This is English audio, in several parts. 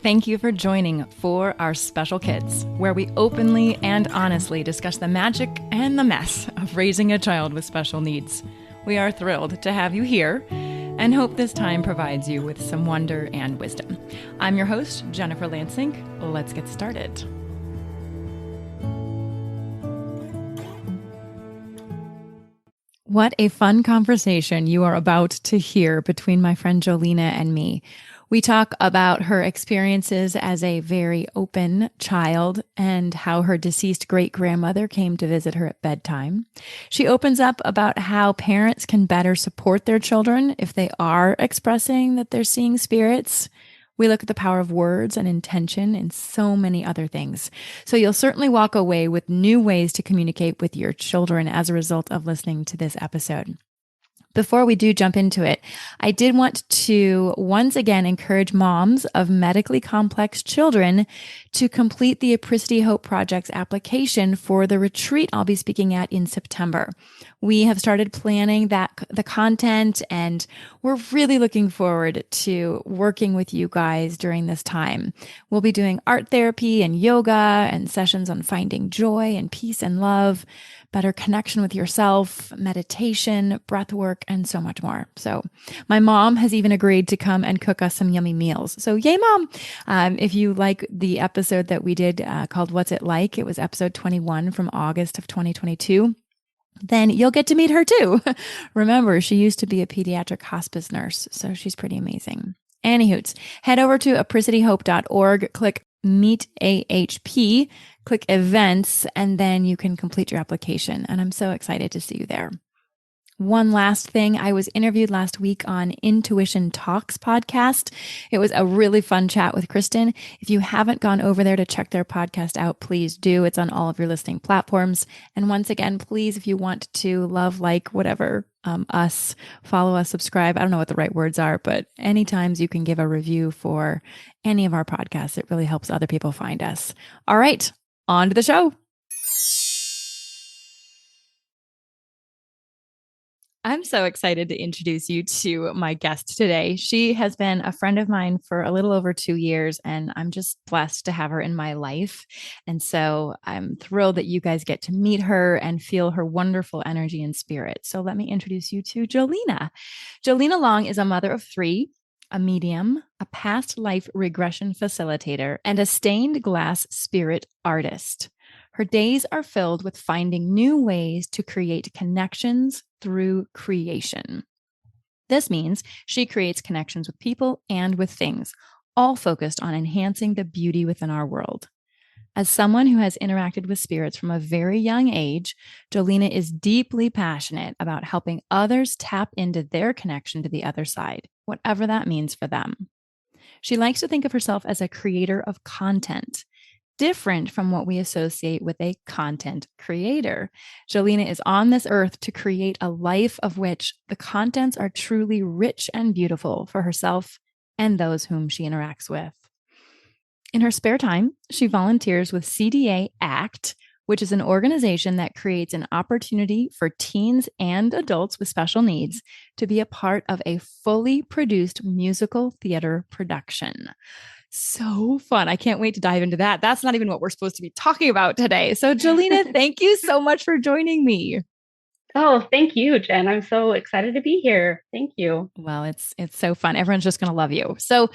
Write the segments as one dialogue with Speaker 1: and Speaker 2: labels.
Speaker 1: Thank you for joining For Our Special Kids, where we openly and honestly discuss the magic and the mess of raising a child with special needs. We are thrilled to have you here and hope this time provides you with some wonder and wisdom. I'm your host, Jennifer Lansing. Let's get started. What a fun conversation you are about to hear between my friend Jolena and me. We talk about her experiences as a very open child and how her deceased great-grandmother came to visit her at bedtime. She opens up about how parents can better support their children if they are expressing that they're seeing spirits. We look at the power of words and intention and so many other things. So you'll certainly walk away with new ways to communicate with your children as a result of listening to this episode. Before we do jump into it, I did want to once again encourage moms of medically complex children to complete the Apricity Hope Project's application for the retreat I'll be speaking at in September. We have started planning the content, and we're really looking forward to working with you guys during this time. We'll be doing art therapy and yoga and sessions on finding joy and peace and love, better connection with yourself, meditation, breath work, and so much more. So my mom has even agreed to come and cook us some yummy meals. So yay, Mom. If you like the episode that we did called What's It Like? It was episode 21 from August of 2022. Then you'll get to meet her too. Remember, she used to be a pediatric hospice nurse, so she's pretty amazing. Anywhoots, head over to apricityhope.org, click Meet AHP, click Events, and then you can complete your application. And I'm so excited to see you there. One last thing, I was interviewed last week on Intuition Talks podcast. It was a really fun chat with Kristen. If you haven't gone over there to check their podcast out, please do. It's on all of your listening platforms. And once again, please, if you want to love, like, whatever, us, follow us, subscribe. I don't know what the right words are, but anytime you can give a review for any of our podcasts, it really helps other people find us. All right, on to the show. I'm so excited to introduce you to my guest today. She has been a friend of mine for a little over 2 years, and I'm just blessed to have her in my life. And so I'm thrilled that you guys get to meet her and feel her wonderful energy and spirit. So let me introduce you to Jolena. Jolena Long is a mother of 3, a medium, a past life regression facilitator, and a stained glass spirit artist. Her days are filled with finding new ways to create connections through creation. This means she creates connections with people and with things, all focused on enhancing the beauty within our world. As someone who has interacted with spirits from a very young age, Jolena is deeply passionate about helping others tap into their connection to the other side, whatever that means for them. She likes to think of herself as a creator of content, different from what we associate with a content creator. Jolena is on this earth to create a life of which the contents are truly rich and beautiful for herself and those whom she interacts with. In her spare time, she volunteers with CDA ACT, which is an organization that creates an opportunity for teens and adults with special needs to be a part of a fully produced musical theater production. So fun. I can't wait to dive into that. That's not even what we're supposed to be talking about today. So Jolena, thank you so much for joining me.
Speaker 2: Oh, thank you, Jen. I'm so excited to be here. Thank you.
Speaker 1: Well, it's so fun. Everyone's just going to love you. So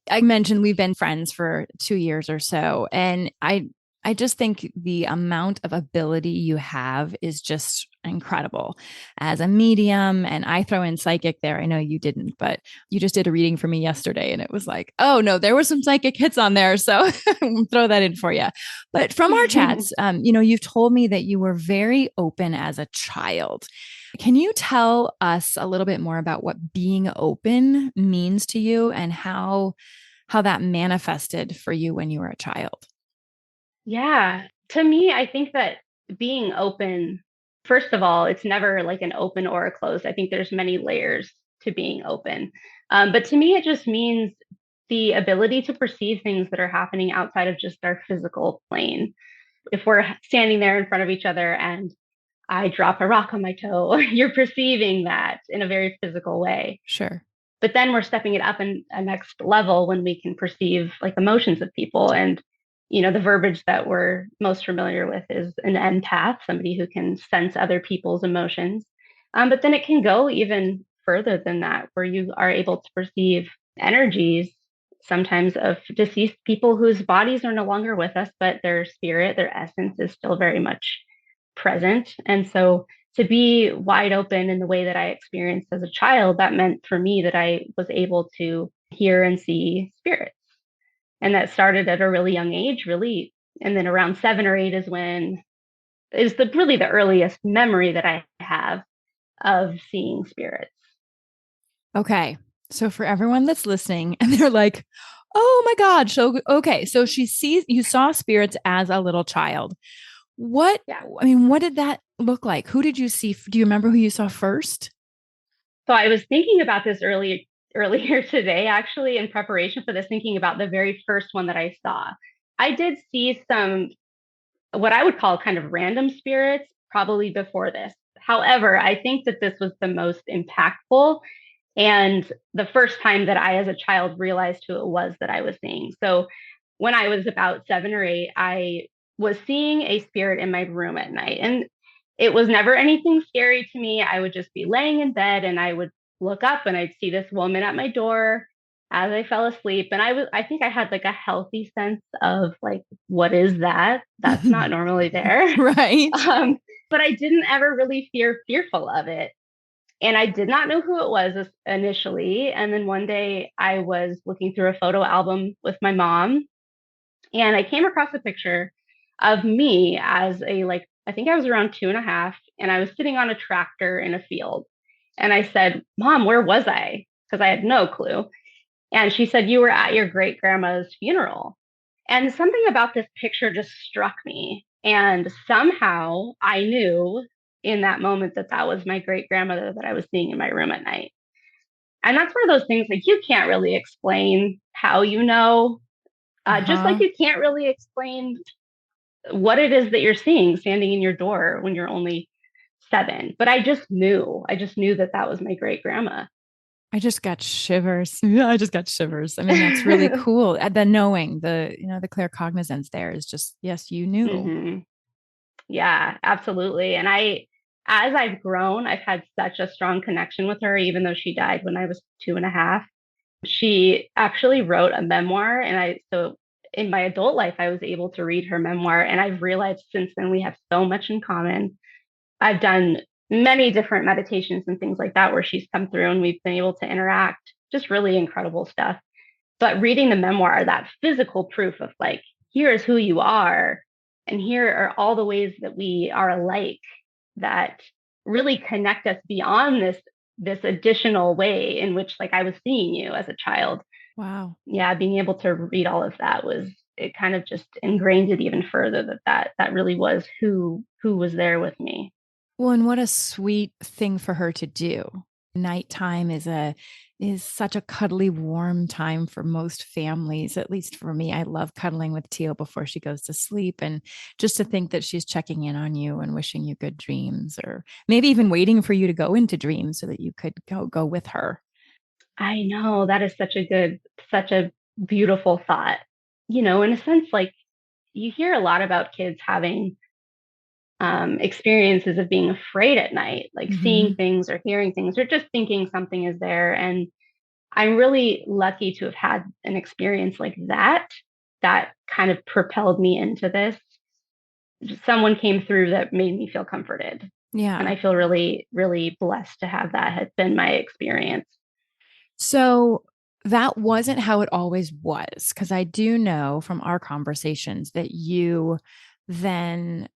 Speaker 1: I mentioned we've been friends for 2 years or so, and I just think the amount of ability you have is just incredible as a medium. And I throw in psychic there. I know you didn't, but you just did a reading for me yesterday. And it was like, oh no, there were some psychic hits on there. So throw that in for you. But from our chats, you've told me that you were very open as a child. Can you tell us a little bit more about what being open means to you and how that manifested for you when you were a child?
Speaker 2: Yeah. To me, I think that being open, first of all, it's never like an open or a closed. I think there's many layers to being open. But to me, it just means the ability to perceive things that are happening outside of just our physical plane. If we're standing there in front of each other and I drop a rock on my toe, you're perceiving that in a very physical way.
Speaker 1: Sure.
Speaker 2: But then we're stepping it up in a next level when we can perceive like emotions of people. And, the verbiage that we're most familiar with is an empath, somebody who can sense other people's emotions. But then it can go even further than that, where you are able to perceive energies sometimes of deceased people whose bodies are no longer with us, but their spirit, their essence is still very much present. And so to be wide open in the way that I experienced as a child, that meant for me that I was able to hear and see spirits. And that started at a really young age, really. And then around 7 or 8 is the really the earliest memory that I have of seeing spirits.
Speaker 1: Okay. So for everyone that's listening and they're like, oh my God. So, okay. So you saw spirits as a little child. What,
Speaker 2: Yeah.
Speaker 1: I mean, what did that look like? Who did you see? Do you remember who you saw first?
Speaker 2: So I was thinking about this earlier today, actually, in preparation for this, thinking about the very first one that I saw. I did see some what I would call kind of random spirits probably before this. However, I think that this was the most impactful and the first time that I, as a child, realized who it was that I was seeing. So when I was about 7 or 8, I was seeing a spirit in my room at night. And it was never anything scary to me. I would just be laying in bed and I would look up and I'd see this woman at my door as I fell asleep. And I think I had like a healthy sense of like, what is that? That's not normally there.
Speaker 1: Right.
Speaker 2: Um, but I didn't ever really fearful of it. And I did not know who it was initially. And then one day I was looking through a photo album with my mom and I came across a picture of me as like, I think I was around 2.5 and I was sitting on a tractor in a field. And I said, Mom, where was I? Because I had no clue. And she said, You were at your great grandma's funeral. And something about this picture just struck me. And somehow I knew in that moment that that was my great grandmother that I was seeing in my room at night. And that's one of those things like you can't really explain how you know, just like
Speaker 1: Uh-huh.
Speaker 2: you can't really explain what it is that you're seeing standing in your door when you're only 7. But I just knew. I just knew that that was my great grandma.
Speaker 1: I just got shivers. Yeah, I just got shivers. I mean, that's really cool. The knowing, the clear cognizance there is just, yes, you knew.
Speaker 2: hmm Yeah, absolutely. And as I've grown, I've had such a strong connection with her, even though she died when I was 2.5. She actually wrote a memoir. So in my adult life, I was able to read her memoir. And I've realized since then we have so much in common. I've done many different meditations and things like that where she's come through and we've been able to interact, just really incredible stuff. But reading the memoir, that physical proof of like, here is who you are, and here are all the ways that we are alike that really connect us beyond this additional way in which like I was seeing you as a child.
Speaker 1: Wow.
Speaker 2: Yeah, being able to read all of that was it kind of just ingrained it even further that really was who was there with me.
Speaker 1: Well, and what a sweet thing for her to do. Nighttime is such a cuddly, warm time for most families. At least for me, I love cuddling with Teal before she goes to sleep, and just to think that she's checking in on you and wishing you good dreams, or maybe even waiting for you to go into dreams so that you could go with her.
Speaker 2: I know that is such a beautiful thought. In a sense, like you hear a lot about kids having experiences of being afraid at night, like seeing
Speaker 1: Mm-hmm.
Speaker 2: things or hearing things or just thinking something is there. And I'm really lucky to have had an experience like that that kind of propelled me into this. Someone came through that made me feel comforted. And
Speaker 1: Yeah.
Speaker 2: I feel really, really blessed to have that had been my experience.
Speaker 1: So that wasn't how it always was, because I do know from our conversations that you then,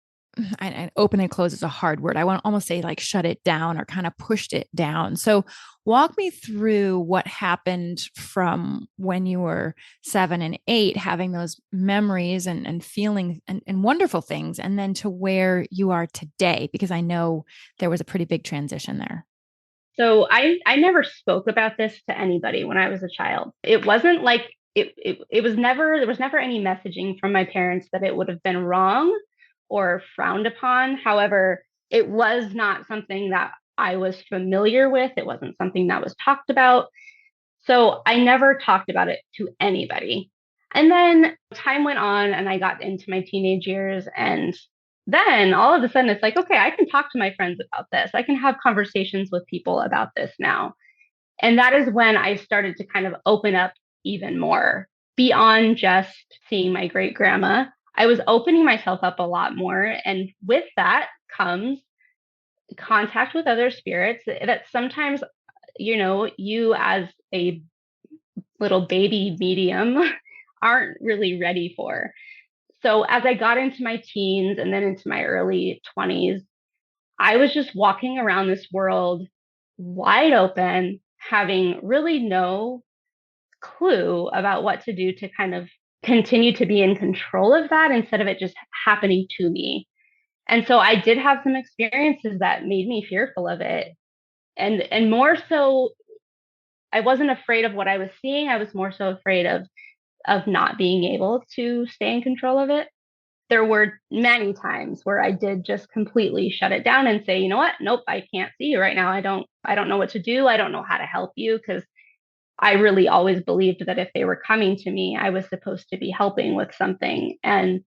Speaker 1: and open and close is a hard word. I want to almost say like shut it down or kind of pushed it down. So walk me through what happened from when you were 7 and 8, having those memories and feeling and wonderful things, and then to where you are today, because I know there was a pretty big transition there.
Speaker 2: So I never spoke about this to anybody when I was a child. It wasn't like it was never there was never any messaging from my parents that it would have been wrong or frowned upon. However, it was not something that I was familiar with. It wasn't something that was talked about. So I never talked about it to anybody. And then time went on and I got into my teenage years. And then all of a sudden it's like, okay, I can talk to my friends about this. I can have conversations with people about this now. And that is when I started to kind of open up even more beyond just seeing my great grandma. I was opening myself up a lot more. And with that comes contact with other spirits that sometimes, you as a little baby medium aren't really ready for. So as I got into my teens and then into my early 20s, I was just walking around this world wide open, having really no clue about what to do to kind of continue to be in control of that instead of it just happening to me. And so I did have some experiences that made me fearful of it. And more so, I wasn't afraid of what I was seeing. I was more so afraid of not being able to stay in control of it. There were many times where I did just completely shut it down and say, you know what? Nope, I can't see you right now. I don't know what to do. I don't know how to help you because I really always believed that if they were coming to me, I was supposed to be helping with something. And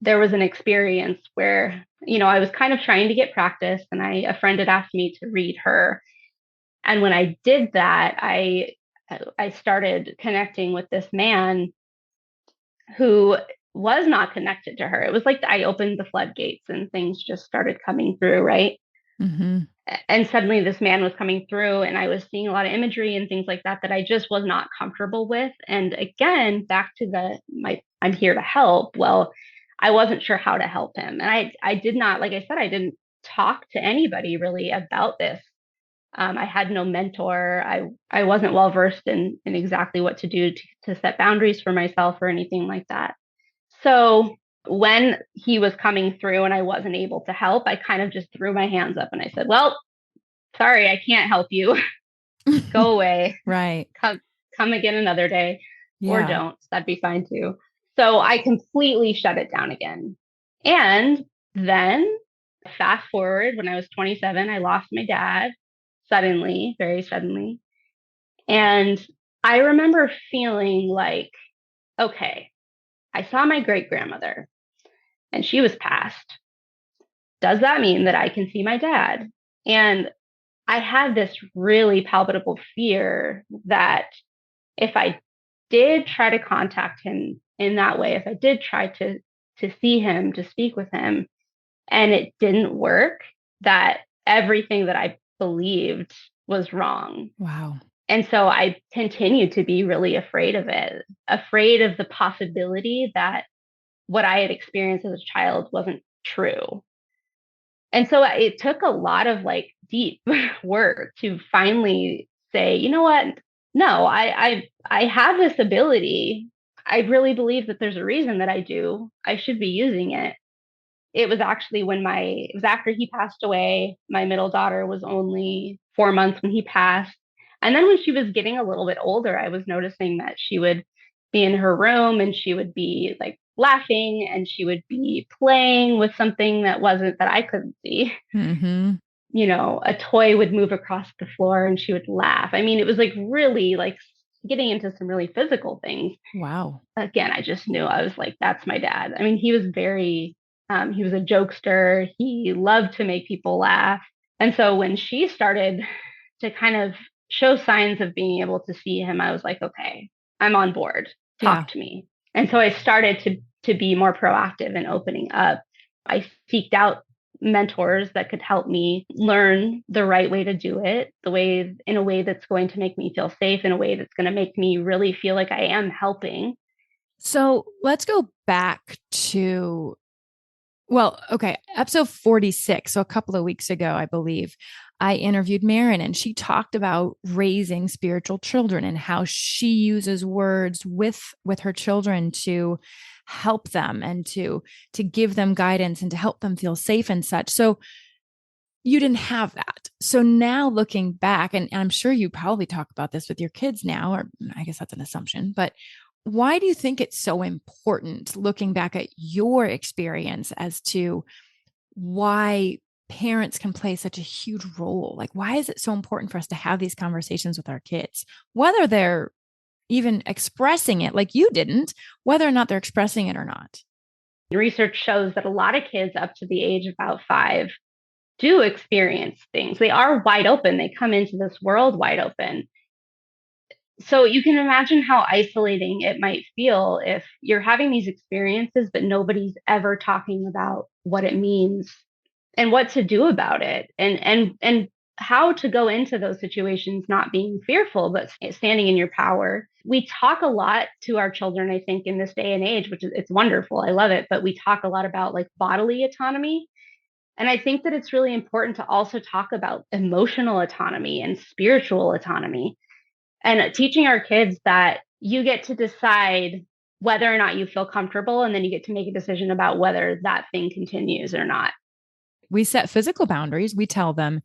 Speaker 2: there was an experience where, I was kind of trying to get practice and a friend had asked me to read her. And when I did that, I started connecting with this man who was not connected to her. It was like I opened the floodgates and things just started coming through, right?
Speaker 1: Mm-hmm.
Speaker 2: And suddenly this man was coming through and I was seeing a lot of imagery and things like that that I just was not comfortable with. And again, back to my I'm here to help. Well, I wasn't sure how to help him. And I did not, like I said, I didn't talk to anybody really about this. I had no mentor. I wasn't well versed in exactly what to do to set boundaries for myself or anything like that. So when he was coming through and I wasn't able to help, I kind of just threw my hands up and I said, "Well, sorry, I can't help you. Go away.
Speaker 1: Right.
Speaker 2: Come again another day, or
Speaker 1: Yeah.
Speaker 2: don't. That'd be fine too." So I completely shut it down again. And then fast forward when I was 27, I lost my dad suddenly, very suddenly. And I remember feeling like, okay, I saw my great grandmother and she was passed. Does that mean that I can see my dad? And I had this really palpable fear that if I did try to contact him in that way, if I did try to see him, to speak with him, and it didn't work, that everything that I believed was wrong.
Speaker 1: Wow.
Speaker 2: And so I continued to be really afraid of it, afraid of the possibility that what I had experienced as a child wasn't true. And so it took a lot of like deep work to finally say, you know what? No, I have this ability. I really believe that there's a reason that I do. I should be using it. It was actually it was after he passed away. My middle daughter was only 4 months when he passed. And then when she was getting a little bit older, I was noticing that she would be in her room and she would be like laughing and she would be playing with something that I couldn't see.
Speaker 1: Mm-hmm.
Speaker 2: A toy would move across the floor and she would laugh. I mean, it was like really like getting into some really physical things.
Speaker 1: Wow.
Speaker 2: Again, I just knew. I was like, that's my dad. I mean, he was a jokester. He loved to make people laugh. And so when she started to kind of show signs of being able to see him, I was like, okay, I'm on board.
Speaker 1: Yeah.
Speaker 2: Talk to me. And so I started to be more proactive in opening up. I seeked out mentors that could help me learn the right way to do it, in a way that's going to make me feel safe, in a way that's going to make me really feel like I am helping.
Speaker 1: So let's go back to, well, okay, episode 46. So a couple of weeks ago, I believe, I interviewed Marin and she talked about raising spiritual children and how she uses words with her children to help them and to give them guidance and to help them feel safe and such. So you didn't have that. So now looking back, and I'm sure you probably talk about this with your kids now, or I guess that's an assumption, but why do you think it's so important looking back at your experience as to why parents can play such a huge role. Like, why is it so important for us to have these conversations with our kids, whether they're even expressing it like you didn't, whether or not they're expressing it or not?
Speaker 2: Research shows that a lot of kids up to the age of about 5 do experience things. They are wide open. They come into this world wide open. So you can imagine how isolating it might feel if you're having these experiences, but nobody's ever talking about what it means and what to do about it, and how to go into those situations not being fearful but standing in your power. We talk a lot to our children, I think, in this day and age, which is it's wonderful. I love it, but we talk a lot about like bodily autonomy, and I think that it's really important to also talk about emotional autonomy and spiritual autonomy, and teaching our kids that you get to decide whether or not you feel comfortable, and then you get to make a decision about whether that thing continues or not.
Speaker 1: We set physical boundaries. We tell them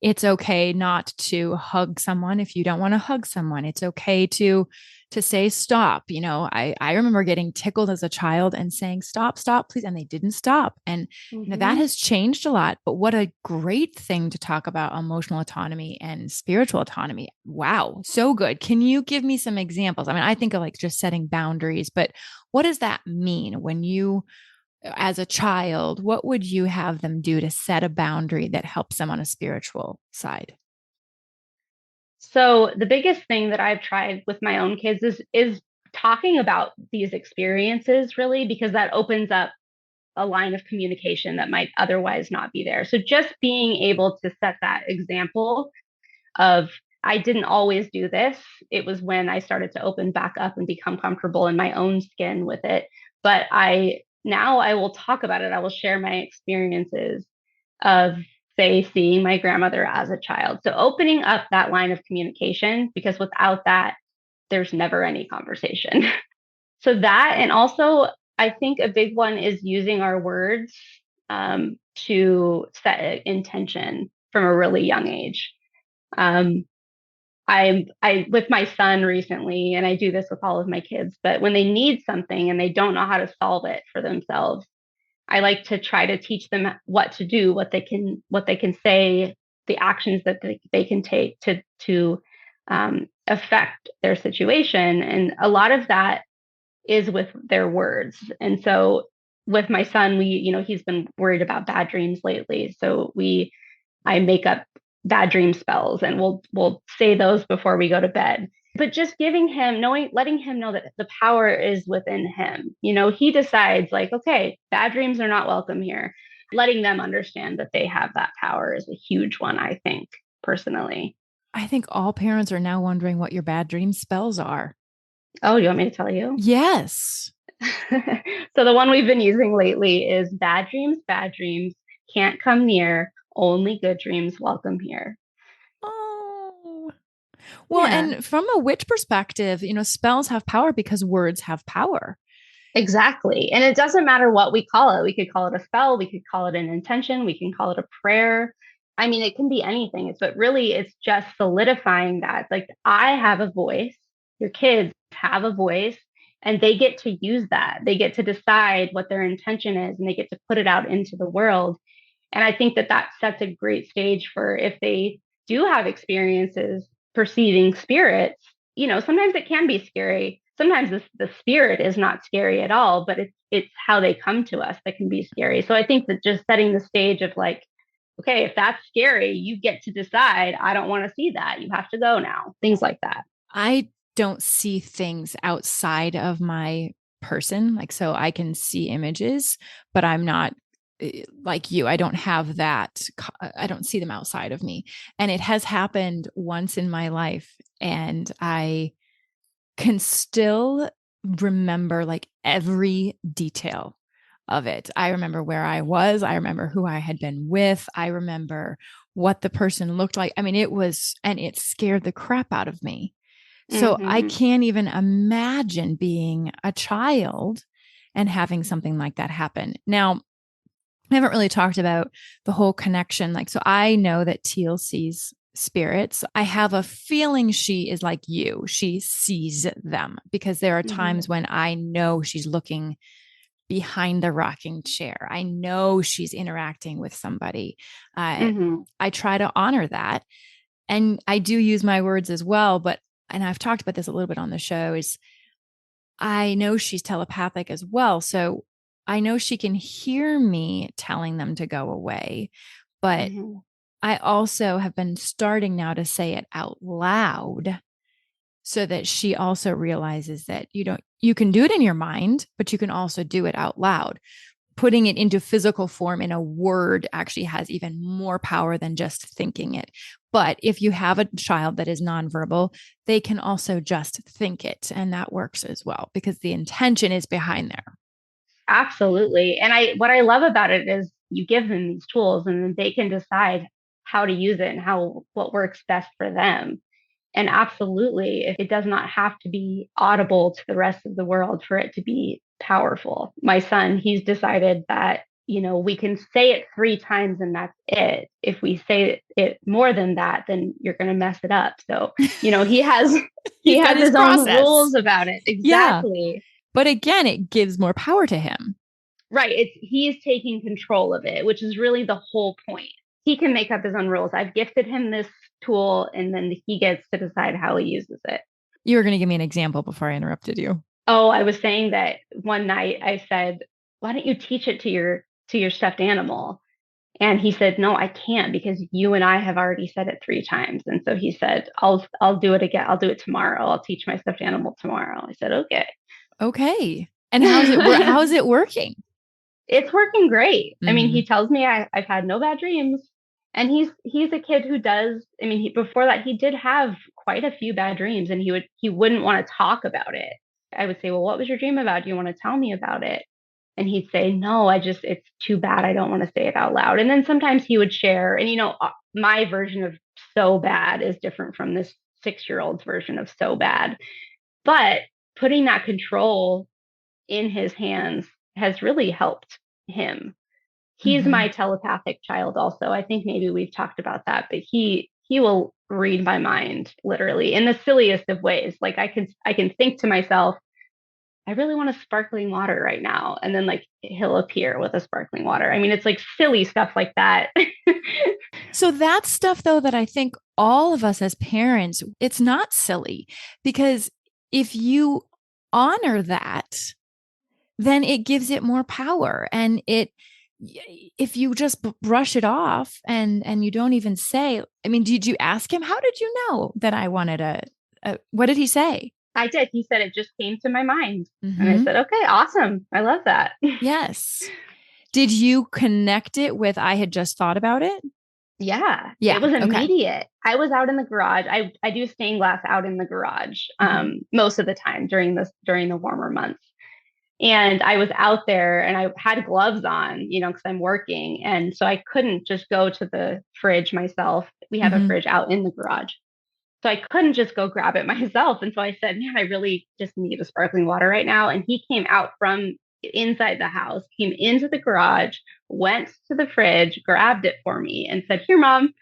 Speaker 1: it's okay not to hug someone if you don't want to hug someone. It's okay to say stop. I remember getting tickled as a child and saying stop, stop, please, and they didn't stop. And that
Speaker 2: Mm-hmm.
Speaker 1: has changed a lot. But what a great thing to talk about emotional autonomy and spiritual autonomy. Wow, so good. Can you give me some examples? I mean, I think of like just setting boundaries, but what does that mean when you as a child, what would you have them do to set a boundary that helps them on a spiritual side?
Speaker 2: So the biggest thing that I've tried with my own kids is talking about these experiences, really, because that opens up a line of communication that might otherwise not be there. So just being able to set that example of I didn't always do this. It was when I started to open back up and become comfortable in my own skin with it. But I will talk about it. I will share my experiences of, say, seeing my grandmother as a child. So opening up that line of communication, because without that, there's never any conversation. So that, and also I think a big one is using our words to set intention from a really young age. Um, I with my son recently, and I do this with all of my kids, but when they need something and they don't know how to solve it for themselves, I like to try to teach them what to do, what they can say, the actions that they can take to affect their situation. And a lot of that is with their words. And so with my son, he's been worried about bad dreams lately. So I make up bad dream spells, and we'll say those before we go to bed. But just giving him knowing letting him know that the power is within him. He decides like, okay, bad dreams are not welcome here. Letting them understand that they have that power is a huge one, I think, personally.
Speaker 1: I think all parents are now wondering what your bad dream spells are.
Speaker 2: Oh, you want me to tell you?
Speaker 1: Yes.
Speaker 2: So the one we've been using lately is bad dreams can't come near, only good dreams welcome here.
Speaker 1: Oh. Well,
Speaker 2: Yeah.
Speaker 1: and from a witch perspective, spells have power because words have power.
Speaker 2: Exactly. And it doesn't matter what we call it. We could call it a spell, we could call it an intention, we can call it a prayer. I mean, it can be anything. But really, it's just solidifying that. Like, I have a voice, your kids have a voice, and they get to use that. They get to decide what their intention is, and they get to put it out into the world. And I think that that sets a great stage for if they do have experiences perceiving spirits. Sometimes it can be scary. Sometimes the spirit is not scary at all, but it's how they come to us that can be scary. So I think that just setting the stage of like, okay, if that's scary, you get to decide, I don't want to see that. You have to go now. Things like that.
Speaker 1: I don't see things outside of my person. Like, so I can see images, but I'm not like you. I don't have that. I don't see them outside of me. And it has happened once in my life. And I can still remember like every detail of it. I remember where I was. I remember who I had been with. I remember what the person looked like. I mean, and it scared the crap out of me. So I
Speaker 2: Mm-hmm.
Speaker 1: can't even imagine being a child and having something like that happen. Now, I haven't really talked about the whole connection. Like, so I know that Teal sees spirits. I have a feeling she is like you. She sees them because there are
Speaker 2: Mm-hmm.
Speaker 1: times when I know she's looking behind the rocking chair. I know she's interacting with somebody.
Speaker 2: Hmm.
Speaker 1: I try to honor that. And I do use my words as well, but, and I've talked about this a little bit on the show, is I know she's telepathic as well. So I know she can hear me telling them to go away, but
Speaker 2: Hmm.
Speaker 1: I also have been starting now to say it out loud so that she also realizes that you can do it in your mind, but you can also do it out loud. Putting it into physical form in a word actually has even more power than just thinking it. But if you have a child that is nonverbal, they can also just think it. And that works as well because the intention is behind there.
Speaker 2: Absolutely. And what I love about it is you give them these tools and then they can decide how to use it and what works best for them. And absolutely, it does not have to be audible to the rest of the world for it to be powerful. My son, he's decided that, we can say it 3 times and that's it. If we say it more than that, then you're going to mess it up. So, he has he
Speaker 1: He's got
Speaker 2: has
Speaker 1: his
Speaker 2: his own
Speaker 1: process.
Speaker 2: rules about it.
Speaker 1: Yeah.
Speaker 2: Exactly.
Speaker 1: But again, it gives more power to him.
Speaker 2: Right. He's taking control of it, which is really the whole point. He can make up his own rules. I've gifted him this tool and then he gets to decide how he uses it.
Speaker 1: You were going to give me an example before I interrupted you.
Speaker 2: Oh, I was saying that one night I said, "Why don't you teach it to your stuffed animal?" And he said, "No, I can't because you and I have already said it 3 times." And so he said, "I'll do it again. I'll do it tomorrow. I'll teach my stuffed animal tomorrow." I said, "Okay."
Speaker 1: Okay. And how's it working?
Speaker 2: It's working great. I mean,
Speaker 1: Mm-hmm.
Speaker 2: he tells me I've had no bad dreams. And he's a kid who does, I mean, before that he did have quite a few bad dreams and he wouldn't want to talk about it. I would say, "Well, what was your dream about? Do you want to tell me about it?" And he'd say, "No, it's too bad. I don't want to say it out loud." And then sometimes he would share, and my version of so bad is different from this 6 year old's version of so bad. But putting that control in his hands has really helped him. He's
Speaker 1: Mm-hmm.
Speaker 2: my telepathic child also. I think maybe we've talked about that, but he will read my mind literally in the silliest of ways. Like I can think to myself, "I really want a sparkling water right now." And then like he'll appear with a sparkling water. I mean, it's like silly stuff like that.
Speaker 1: So that's stuff though that I think all of us as parents, it's not silly because if you honor that, then it gives it more power and it if you just brush it off and you don't even say, I mean, did you ask him how did you know that I wanted what did he say?
Speaker 2: I did. He said it just came to my mind. And I
Speaker 1: Mm-hmm.
Speaker 2: said, "Okay, awesome. I love that."
Speaker 1: Yes. Did you connect it with I had just thought about it?
Speaker 2: Yeah, it
Speaker 1: Yeah.
Speaker 2: was
Speaker 1: Okay.
Speaker 2: immediate. I was out in the garage. I do stained glass out in the garage
Speaker 1: Mm-hmm.
Speaker 2: most of the time during the warmer months. And I was out there and I had gloves on, because I'm working. And so I couldn't just go to the fridge myself. We have a
Speaker 1: Mm-hmm.
Speaker 2: fridge out in the garage. So I couldn't just go grab it myself. And so I said, "Man, I really just need a sparkling water right now." And he came out from inside the house, came into the garage, went to the fridge, grabbed it for me, and said, "Here, mom."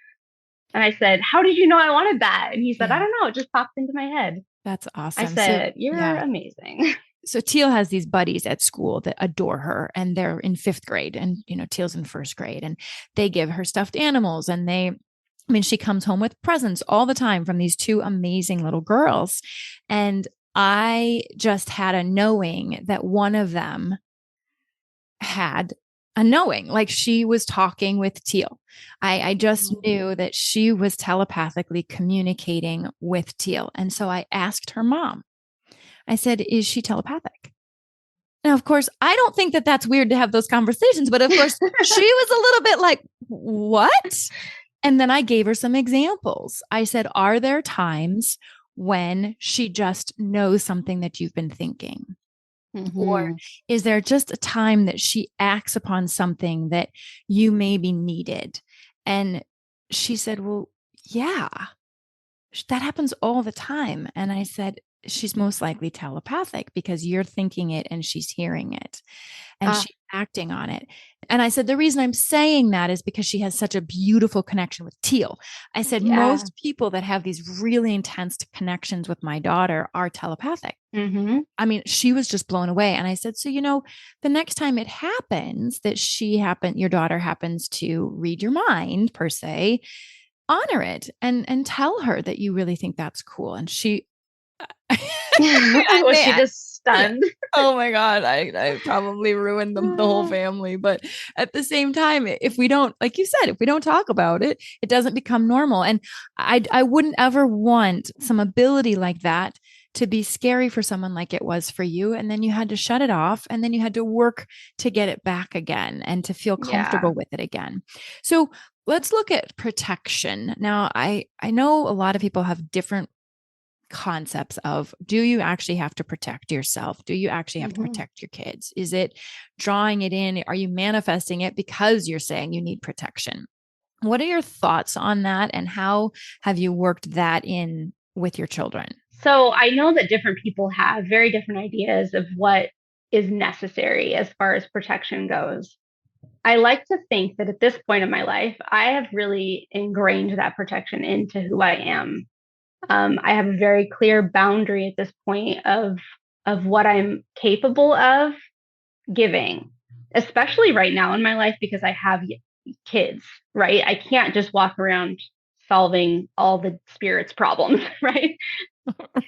Speaker 2: And I said, "How did you know I wanted that?" And he said, "I
Speaker 1: Yeah.
Speaker 2: don't know. It just popped into my head."
Speaker 1: That's
Speaker 2: I
Speaker 1: awesome. So
Speaker 2: said, "You're
Speaker 1: yeah.
Speaker 2: amazing."
Speaker 1: So Teal has these buddies at school that adore her and they're in fifth grade and Teal's in first grade and they give her stuffed animals and I mean she comes home with presents all the time from these two amazing little girls and I just had a knowing that one of them had a knowing like she was talking with Teal. I just knew that she was telepathically communicating with Teal and so I asked her mom. I said, "Is she telepathic?" Now, of course, I don't think that that's weird to have those conversations, but of course, she was a little bit like, "What?" And then I gave her some examples. I said, "Are there times when she just knows something that you've been thinking? Or
Speaker 2: Hmm.
Speaker 1: is there just a time that she acts upon something that you maybe needed?" And she said, "Well, yeah, that happens all the time." And I said, "She's most likely telepathic because you're thinking it and she's hearing it and
Speaker 2: Ah,
Speaker 1: she's acting on it." And I said, the reason I'm saying that is because she has such a beautiful connection with Teal. I said,
Speaker 2: Yeah.
Speaker 1: most people that have these really intense connections with my daughter are telepathic.
Speaker 2: Hmm.
Speaker 1: I mean, she was just blown away. And I said, so, the next time it happens that your daughter happens to read your mind per se, honor it and tell her that you really think that's cool. And she, I
Speaker 2: Was she
Speaker 1: may,
Speaker 2: just stunned?
Speaker 1: oh my God, I probably ruined the whole family. But at the same time, if we don't, like you said, if we don't talk about it, it doesn't become normal. And I wouldn't ever want some ability like that to be scary for someone like it was for you. And then you had to shut it off and then you had to work to get it back again and to feel
Speaker 2: Yeah.
Speaker 1: comfortable with it again. So let's look at protection. Now, I know a lot of people have different concepts of, do you actually have to protect yourself? Do you actually have to
Speaker 2: Hmm.
Speaker 1: protect your kids? Is it drawing it in? Are you manifesting it because you're saying you need protection? What are your thoughts on that? And how have you worked that in with your children?
Speaker 2: So I know that different people have very different ideas of what is necessary as far as protection goes. I like to think that at this point in my life, I have really ingrained that protection into who I am. I have a very clear boundary at this point of what I'm capable of giving, especially right now in my life because I have kids, right? I can't just walk around solving all the spirits' problems, right?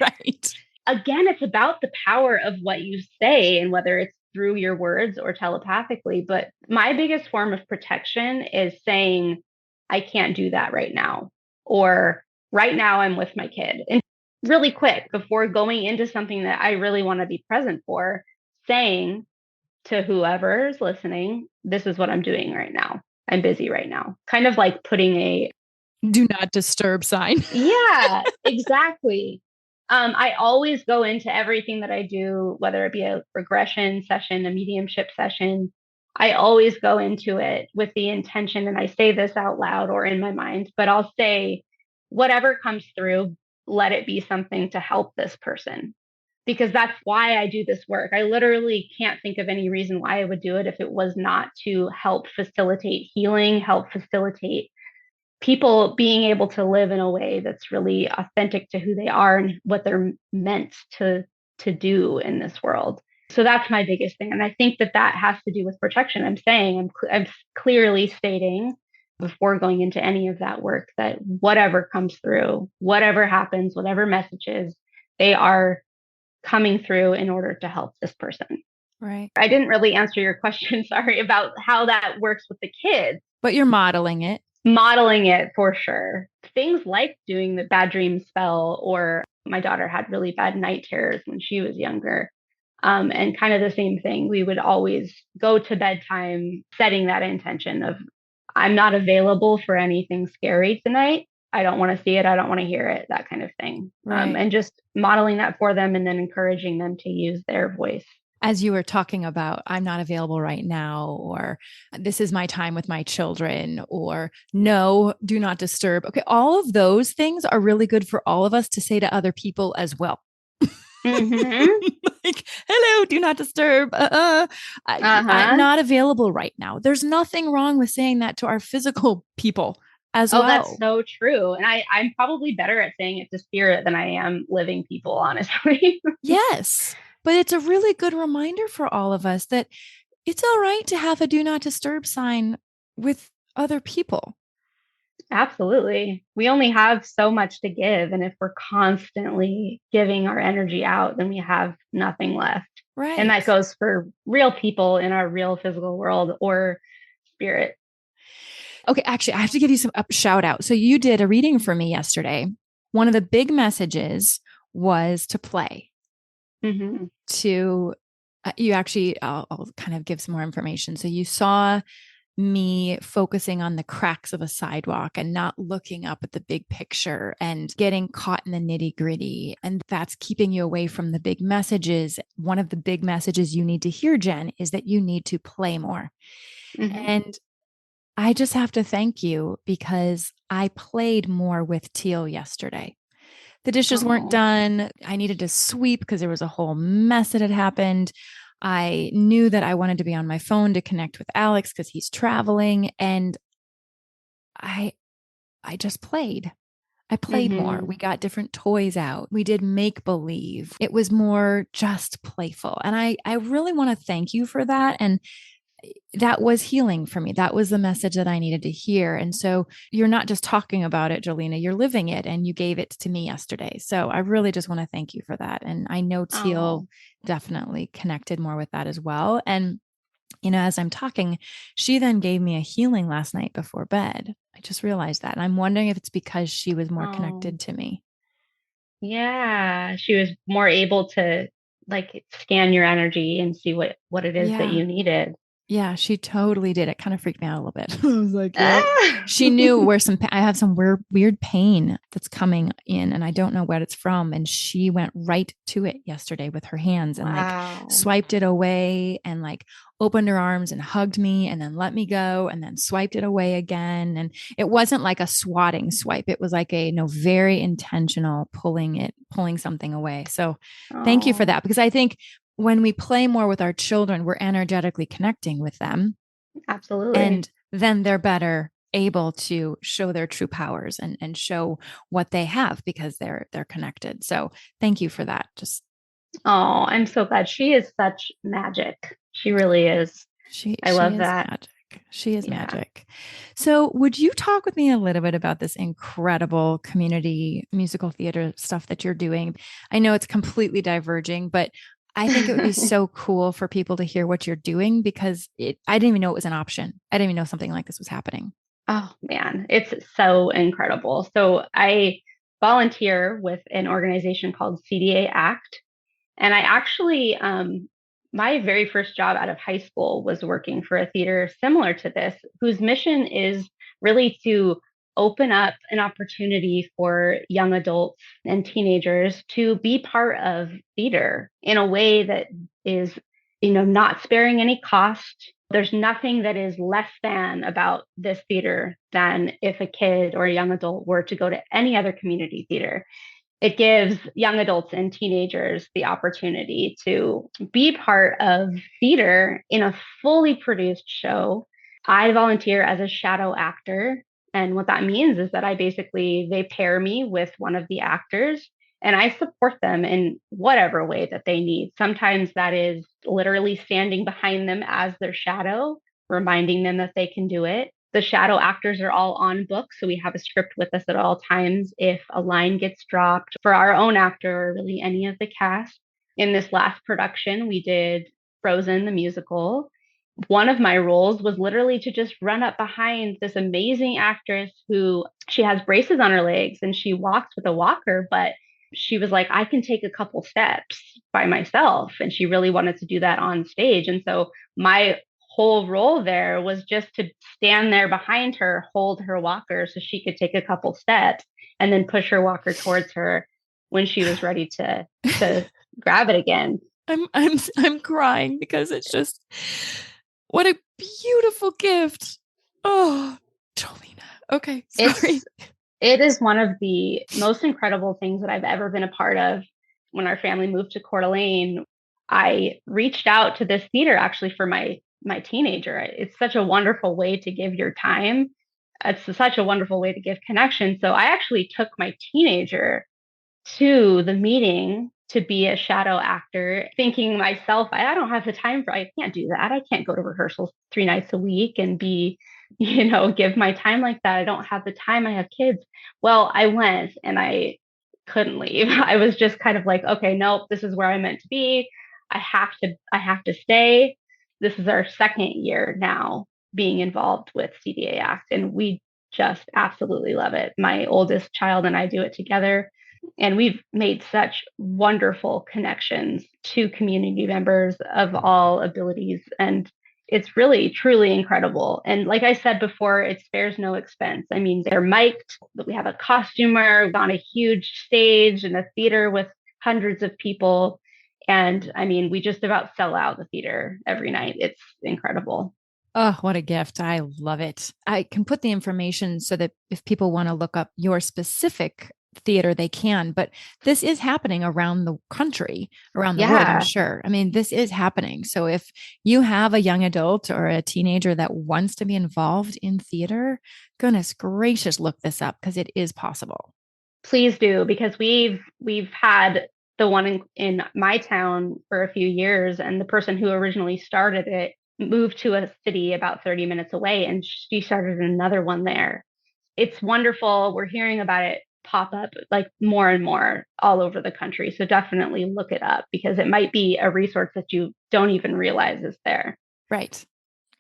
Speaker 1: Right.
Speaker 2: Again, it's about the power of what you say and whether it's through your words or telepathically. But my biggest form of protection is saying, I can't do that right now. Or right now, I'm with my kid. And really quick, before going into something that I really want to be present for, saying to whoever's listening, this is what I'm doing right now. I'm busy right now. Kind of like putting a
Speaker 1: Do not disturb sign.
Speaker 2: yeah, exactly. I always go into everything that I do, whether it be a regression session, a mediumship session. I always go into it with the intention, and I say this out loud or in my mind, but I'll say, whatever comes through, let it be something to help this person. Because that's why I do this work. I literally can't think of any reason why I would do it if it was not to help facilitate healing, help facilitate people being able to live in a way that's really authentic to who they are and what they're meant to do in this world. So that's my biggest thing, and I think that that has to do with protection. I'm saying I'm clearly stating before going into any of that work that whatever comes through, whatever happens, whatever messages, they are coming through in order to help this person.
Speaker 1: Right.
Speaker 2: I didn't really answer your question, sorry, about how that works with the kids.
Speaker 1: But you're modeling it.
Speaker 2: Modeling it for sure. Things like doing the bad dream spell, or my daughter had really bad night terrors when she was younger. And kind of the same thing. We would always go to bedtime setting that intention of, I'm not available for anything scary tonight. I don't want to see it. I don't want to hear it, that kind of thing.
Speaker 1: Right.
Speaker 2: And just modeling that for them and then encouraging them to use their voice.
Speaker 1: As you were talking about, I'm not available right now, or this is my time with my children, or no, do not disturb. Okay. All of those things are really good for all of us to say to other people as well.
Speaker 2: Mm-hmm.
Speaker 1: Like, hello, do not disturb. I'm
Speaker 2: Uh-huh.
Speaker 1: not available right now. There's nothing wrong with saying that to our physical people as
Speaker 2: Oh, that's
Speaker 1: well.
Speaker 2: so true. And I'm probably better at saying it to spirit than I am living people, honestly.
Speaker 1: Yes. But it's a really good reminder for all of us that it's all right to have a do not disturb sign with other people.
Speaker 2: Absolutely. We only have so much to give. And if we're constantly giving our energy out, then we have nothing left. And that
Speaker 1: Right.
Speaker 2: goes for real people in our real physical world or spirit.
Speaker 1: Okay. Actually, I have to give you some shout out. So you did a reading for me yesterday. One of the big messages was to play,
Speaker 2: Hmm.
Speaker 1: to you actually, I'll kind of give some more information. So you saw me focusing on the cracks of a sidewalk and not looking up at the big picture and getting caught in the nitty gritty. And that's keeping you away from the big messages. One of the big messages you need to hear, Jen, is that you need to play more.
Speaker 2: Hmm.
Speaker 1: And I just have to thank you because I played more with Teal yesterday. The dishes weren't
Speaker 2: Oh,
Speaker 1: done. I needed to sweep because there was a whole mess that had happened. I knew that I wanted to be on my phone to connect with Alex because he's traveling. And I I just played. I played more.
Speaker 2: Mm-hmm.
Speaker 1: We got different toys out. We did make believe. It was more just playful. And I really want to thank you for that. And that was healing for me. That was the message that I needed to hear. And so you're not just talking about it, Jolena, you're living it and you gave it to me yesterday. So I really just want to thank you for that. And I know Teal
Speaker 2: Oh,
Speaker 1: definitely connected more with that as well. And, as I'm talking, she then gave me a healing last night before bed. I just realized that. And I'm wondering if it's because she was more
Speaker 2: oh,
Speaker 1: connected to me.
Speaker 2: yeah. She was more able to like scan your energy and see what it is that
Speaker 1: Yeah.
Speaker 2: you needed.
Speaker 1: Yeah, she totally did. It kind of freaked me out a little bit. I was like, yep.
Speaker 2: Ah!
Speaker 1: She knew where I have some weird pain that's coming in and I don't know what it's from. And she went right to it yesterday with her hands and like
Speaker 2: Wow.
Speaker 1: swiped it away and like opened her arms and hugged me and then let me go and then swiped it away again. And it wasn't like a swatting swipe. It was like a very intentional pulling something away. So thank you for
Speaker 2: Oh,
Speaker 1: that because I think when we play more with our children, we're energetically connecting with them.
Speaker 2: absolutely.
Speaker 1: And then they're better able to show their true powers and show what they have because they're connected. So thank you for that. Just
Speaker 2: Oh, I'm so glad. She is such magic. She really is. I
Speaker 1: she
Speaker 2: love
Speaker 1: is
Speaker 2: that.
Speaker 1: magic. She is
Speaker 2: Yeah.
Speaker 1: magic. So, would you talk with me a little bit about this incredible community musical theater stuff that you're doing? I know it's completely diverging, but I think it would be so cool for people to hear what you're doing because I didn't even know it was an option. I didn't even know something like this was happening.
Speaker 2: Oh man, it's so incredible. So I volunteer with an organization called CDA ACT. And I actually, my very first job out of high school was working for a theater similar to this, whose mission is really to open up an opportunity for young adults and teenagers to be part of theater in a way that is, not sparing any cost. There's nothing that is less than about this theater than if a kid or a young adult were to go to any other community theater. It gives young adults and teenagers the opportunity to be part of theater in a fully produced show. I volunteer as a shadow actor. And what that means is that they pair me with one of the actors and I support them in whatever way that they need. Sometimes that is literally standing behind them as their shadow, reminding them that they can do it. The shadow actors are all on book, so we have a script with us at all times if a line gets dropped for our own actor or really any of the cast. In this last production, we did Frozen the musical. One of my roles was literally to just run up behind this amazing actress who she has braces on her legs and she walks with a walker, but she was like, I can take a couple steps by myself. And she really wanted to do that on stage. And so my whole role there was just to stand there behind her, hold her walker so she could take a couple steps and then push her walker towards her when she was ready to grab it again.
Speaker 1: I'm crying because it's just what a beautiful gift. Oh, Jolena. Okay, sorry.
Speaker 2: It's it is one of the most incredible things that I've ever been a part of. When our family moved to Coeur d'Alene, I reached out to this theater actually for my teenager. It's such a wonderful way to give your time. It's such a wonderful way to give connection. So I actually took my teenager to the meeting to be a shadow actor, thinking myself, I don't have the time I can't do that. I can't go to rehearsals 3 nights a week and be, give my time like that. I don't have the time. I have kids. Well, I went and I couldn't leave. I was just kind of like, okay, nope, this is where I'm meant to be. I have to stay. This is our second year now being involved with CDA Act, and we just absolutely love it. My oldest child and I do it together. And we've made such wonderful connections to community members of all abilities. And it's really, truly incredible. And like I said before, it spares no expense. I mean, they're mic'd, but we have a costumer on a huge stage in a theater with hundreds of people. And I mean, we just about sell out the theater every night. It's incredible.
Speaker 1: Oh, what a gift. I love it. I can put the information so that if people want to look up your specific theater they can. But this is happening around the country, around the world, I'm
Speaker 2: Yeah.
Speaker 1: sure. I mean, this is happening. So if you have a young adult or a teenager that wants to be involved in theater, goodness gracious, look this up because it is possible.
Speaker 2: Please do, because we've had the one in my town for a few years, and the person who originally started it moved to a city about 30 minutes away, and she started another one there. It's wonderful. We're hearing about it pop up like more and more all over the country. So definitely look it up because it might be a resource that you don't even realize is there.
Speaker 1: Right.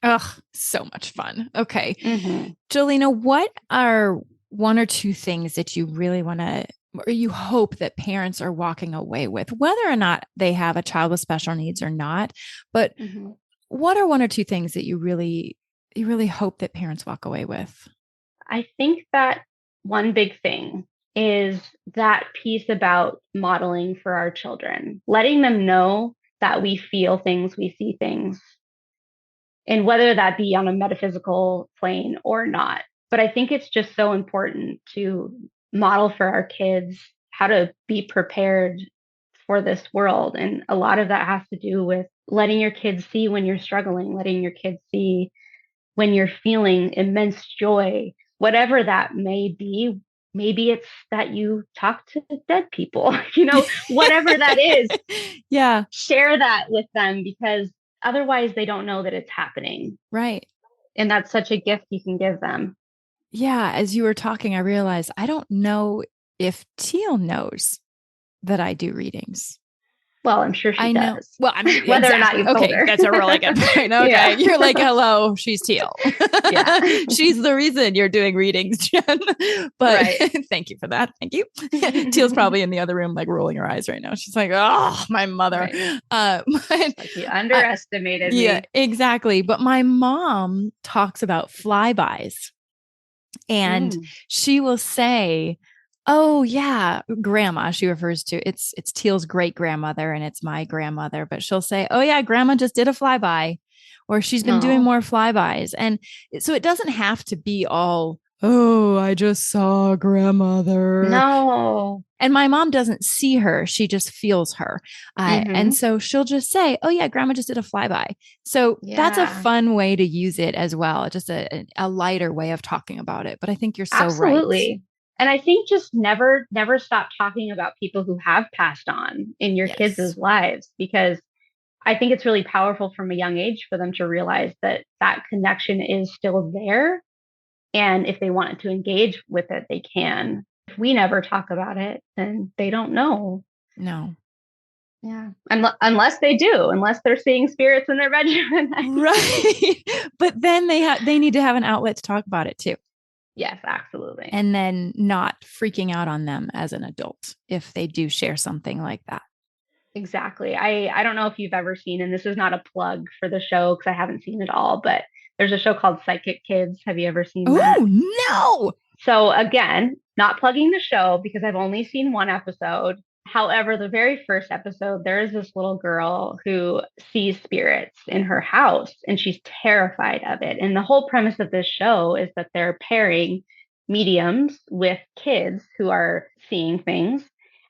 Speaker 1: Oh, so much fun. Okay.
Speaker 2: Mm-hmm.
Speaker 1: Jolena, what are one or two things that you really want to, or you hope that parents are walking away with, whether or not they have a child with special needs or not? But
Speaker 2: Mm-hmm.
Speaker 1: what are one or two things that you really hope that parents walk away with?
Speaker 2: I think that one big thing is that piece about modeling for our children, letting them know that we feel things, we see things, and whether that be on a metaphysical plane or not. But I think it's just so important to model for our kids how to be prepared for this world. And a lot of that has to do with letting your kids see when you're struggling, letting your kids see when you're feeling immense joy, whatever that may be. Maybe it's that you talk to dead people, whatever that is,
Speaker 1: Yeah,
Speaker 2: share that with them because otherwise they don't know that it's happening.
Speaker 1: right.
Speaker 2: And that's such a gift you can give them.
Speaker 1: Yeah, as you were talking, I realized I don't know if Teal knows that I do readings.
Speaker 2: Well, I'm sure she
Speaker 1: I know.
Speaker 2: does,
Speaker 1: Well, I mean,
Speaker 2: whether or not
Speaker 1: exactly.
Speaker 2: you've told
Speaker 1: Okay,
Speaker 2: her.
Speaker 1: that's a really good point. Okay,
Speaker 2: Yeah.
Speaker 1: you're like, hello, she's Teal.
Speaker 2: Yeah.
Speaker 1: She's the reason you're doing readings, Jen. But
Speaker 2: Right.
Speaker 1: thank you for that. Thank you. Teal's probably in the other room, like rolling her eyes right now. She's like, oh, my mother.
Speaker 2: Right.
Speaker 1: But
Speaker 2: Like you
Speaker 1: uh,
Speaker 2: underestimated
Speaker 1: yeah,
Speaker 2: me.
Speaker 1: exactly. But my mom talks about flybys, and
Speaker 2: Mm.
Speaker 1: she will say, oh yeah, grandma, she refers to, it's Teal's great grandmother and it's my grandmother, but she'll say, oh yeah, grandma just did a flyby, or she's been doing
Speaker 2: No.
Speaker 1: more flybys. And so it doesn't have to be all, oh, I just saw grandmother.
Speaker 2: No.
Speaker 1: And my mom doesn't see her, she just feels her. And
Speaker 2: Mm-hmm.
Speaker 1: so she'll just say, oh yeah, grandma just did a flyby. So that's a
Speaker 2: Yeah.
Speaker 1: fun way to use it as well, just a lighter way of talking about it. But I think you're so right.
Speaker 2: Absolutely. And I think just never stop talking about people who have passed on in your
Speaker 1: Yes.
Speaker 2: kids' lives because I think it's really powerful from a young age for them to realize that that connection is still there. And if they wanted to engage with it, they can. If we never talk about it, then they don't know.
Speaker 1: No.
Speaker 2: Yeah. Unless they do, unless they're seeing spirits in their bedroom at night.
Speaker 1: Right. But then they need to have an outlet to talk about it too.
Speaker 2: Yes, absolutely.
Speaker 1: And then not freaking out on them as an adult if they do share something like that.
Speaker 2: Exactly. I don't know if you've ever seen, and this is not a plug for the show because I haven't seen it all, but there's a show called Psychic Kids. Have you ever seen that?
Speaker 1: Oh, no.
Speaker 2: So again, not plugging the show because I've only seen one episode. However, the very first episode, there is this little girl who sees spirits in her house and she's terrified of it. And the whole premise of this show is that they're pairing mediums with kids who are seeing things.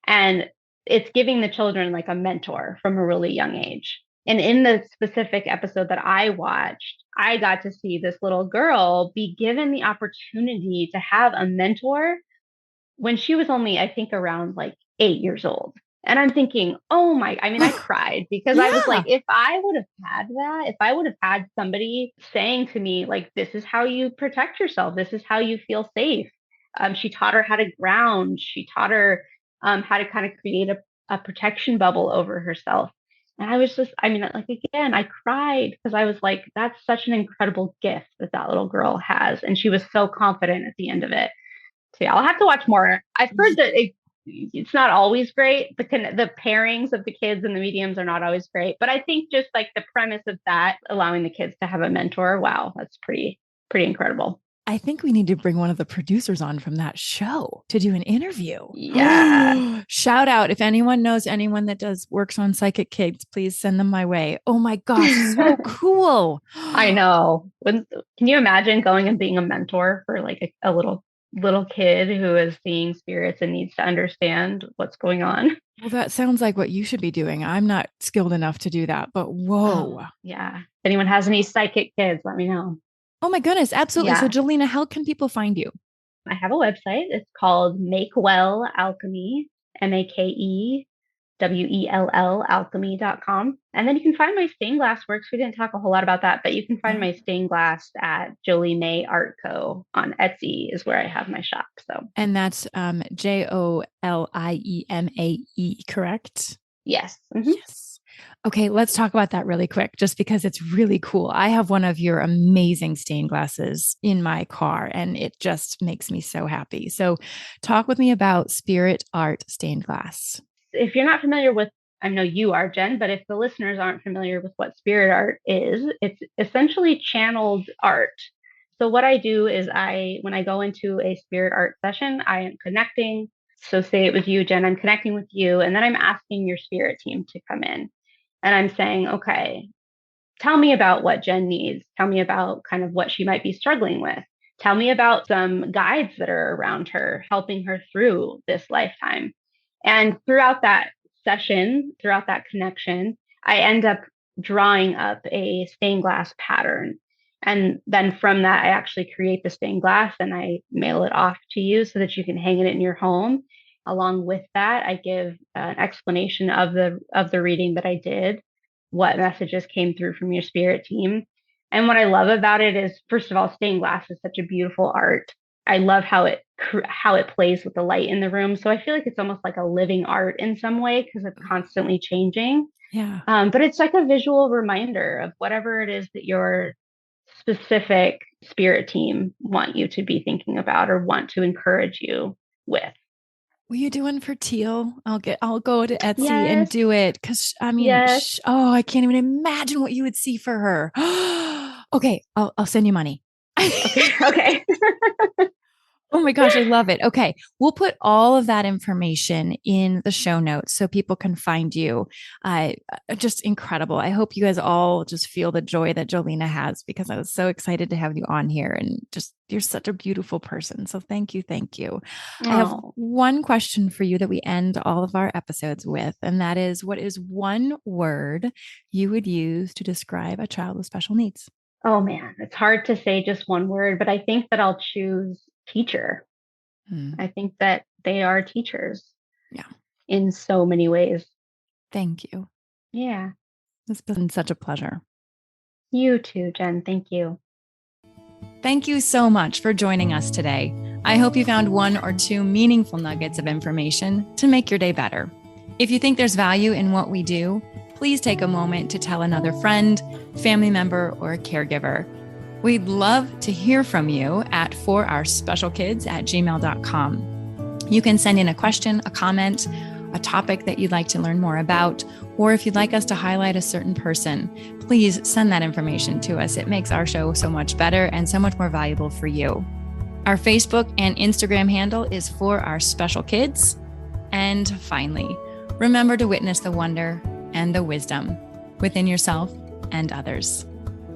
Speaker 2: And it's giving the children like a mentor from a really young age. And in the specific episode that I watched, I got to see this little girl be given the opportunity to have a mentor when she was only, I think, around like 8 years old. And I'm thinking, oh my, I mean, I cried because I was like,
Speaker 1: Yeah.
Speaker 2: if I would have had that, if I would have had somebody saying to me, like, this is how you protect yourself, this is how you feel safe. She taught her how to ground, she taught her how to kind of create a protection bubble over herself. And I was just, I mean, like, again, I cried because I was like, that's such an incredible gift that that little girl has. And she was so confident at the end of it. So yeah, I'll have to watch more. I've heard that it's not always great. The pairings of the kids and the mediums are not always great, but I think just like the premise of that, allowing the kids to have a mentor, wow, that's pretty incredible.
Speaker 1: I think we need to bring one of the producers on from that show to do an interview.
Speaker 2: Yeah,
Speaker 1: Shout out if anyone knows anyone that does works on psychic kids, please send them my way. Oh my gosh, so cool.
Speaker 2: I know. Can you imagine going and being a mentor for like a little little kid who is seeing spirits and needs to understand what's going on.
Speaker 1: Well, that sounds like what you should be doing. I'm not skilled enough to do that, but
Speaker 2: Oh,
Speaker 1: whoa.
Speaker 2: yeah. If anyone has any psychic kids, let me know.
Speaker 1: Oh my goodness, absolutely. So,
Speaker 2: Yeah.
Speaker 1: Jolena, how can people find you?
Speaker 2: I have a website. It's called Make Well Alchemy, Makewell alchemy.com. And then you can find my stained glass works. We didn't talk a whole lot about that, but you can find
Speaker 1: No.
Speaker 2: my stained glass at Jolie May Art Co. on Etsy is where I have my shop. So
Speaker 1: And that's Joliemae, correct?
Speaker 2: yes.
Speaker 1: Yes. Okay, let's talk about that really quick, just because it's really cool. I have one of your amazing stained glasses in my car, and it just makes me so happy. So, talk with me about Spirit Art stained glass.
Speaker 2: If you're not familiar with, I know you are, Jen, but if the listeners aren't familiar with what spirit art is, it's essentially channeled art. So what I do is when I go into a spirit art session, I am connecting. So say it was you, Jen, I'm connecting with you, and then I'm asking your spirit team to come in. And I'm saying, okay, tell me about what Jen needs. Tell me about kind of what she might be struggling with. Tell me about some guides that are around her, helping her through this lifetime. And throughout that session, throughout that connection, I end up drawing up a stained glass pattern. And then from that, I actually create the stained glass and I mail it off to you so that you can hang it in your home. Along with that, I give an explanation of the reading that I did, what messages came through from your spirit team. And what I love about it is, first of all, stained glass is such a beautiful art. I love how it plays with the light in the room. So I feel like it's almost like a living art in some way because it's constantly changing.
Speaker 1: Yeah.
Speaker 2: But it's like a visual reminder of wwhatever it is that your specific spirit team want you to be thinking about or want to encourage you with.
Speaker 1: Will you do one for teal? I'll go to Etsy and
Speaker 2: Yes,
Speaker 1: do it. Cause I mean,
Speaker 2: yes.
Speaker 1: oh, I can't even imagine what you would see for her. Okay. I'll send you money.
Speaker 2: Okay, okay.
Speaker 1: Oh my gosh, I love it. Okay. We'll put all of that information in the show notes so people can find you. Just incredible. I hope you guys all just feel the joy that Jolena has because I was so excited to have you on here and just you're such a beautiful person. So thank you. Thank you. I have
Speaker 2: Oh,
Speaker 1: one question for you that we end all of our episodes with, and that is what is one word you would use to describe a child with special needs?
Speaker 2: oh man, it's hard to say just one word, but I think that I'll choose teacher.
Speaker 1: Hmm.
Speaker 2: I think that they are teachers
Speaker 1: Yeah.
Speaker 2: in so many ways.
Speaker 1: Thank you.
Speaker 2: Yeah.
Speaker 1: It's been such a pleasure.
Speaker 2: You too, Jen. Thank you.
Speaker 1: Thank you so much for joining us today. I hope you found one or two meaningful nuggets of information to make your day better. If you think there's value in what we do, please take a moment to tell another friend, family member, or a caregiver. We'd love to hear from you at forourspecialkids@gmail.com. You can send in a question, a comment, a topic that you'd like to learn more about, or if you'd like us to highlight a certain person, please send that information to us. It makes our show so much better and so much more valuable for you. Our Facebook and Instagram handle is For Our Special Kids. And finally, remember to witness the wonder and the wisdom within yourself and others.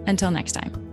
Speaker 1: Until next time.